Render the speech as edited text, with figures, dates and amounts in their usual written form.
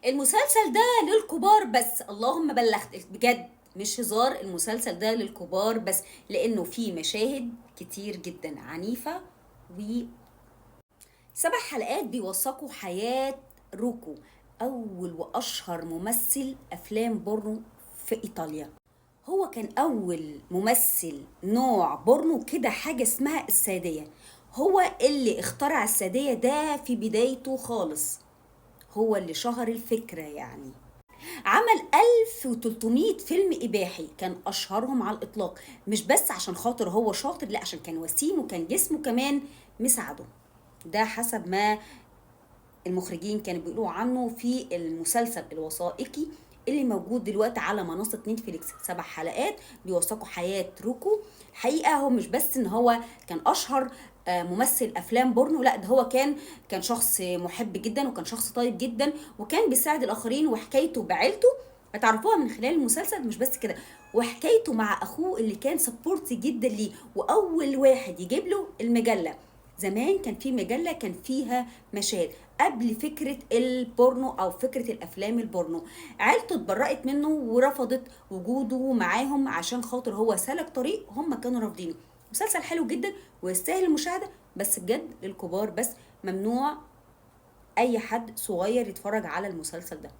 المسلسل ده للكبار بس، اللهم بلغت بجد مش هزار. المسلسل ده للكبار بس، لانه فيه مشاهد كتير جدا عنيفة. و7 حلقات بيوثقوا حياة روكو، اول واشهر ممثل افلام بورنو في ايطاليا. هو كان اول ممثل نوع بورنو كده، حاجة اسمها السادية. هو اللي اخترع السادية ده في بدايته خالص، هو اللي شهر الفكرة يعني. عمل 1300 فيلم إباحي، كان أشهرهم على الإطلاق. مش بس عشان خاطر هو شاطر، لا، عشان كان وسيم وكان جسمه كمان مساعده. ده حسب ما المخرجين كانوا بيقولوا عنه في المسلسل الوثائقي اللي موجود دلوقتي على منصة نتفليكس. 7 حلقات بيوثقوا حياة روكو. الحقيقة هو مش بس ان هو كان اشهر ممثل افلام بورنو، لا، ده هو كان شخص محب جدا، وكان شخص طيب جدا، وكان بيساعد الاخرين. وحكايته بعيلته هتعرفوها من خلال المسلسل. مش بس كده، وحكايته مع اخوه اللي كان سبورتي جدا ليه، واول واحد يجيب له المجله. زمان كان في مجلة كان فيها مشاهد قبل فكرة البورنو أو فكرة الأفلام البورنو. عيلته اتبرأت منه ورفضت وجوده معاهم عشان خاطر هو سلك طريق هم كانوا رافضينه. مسلسل حلو جدا ويستاهل المشاهدة، بس بجد للكبار بس، ممنوع أي حد صغير يتفرج على المسلسل ده.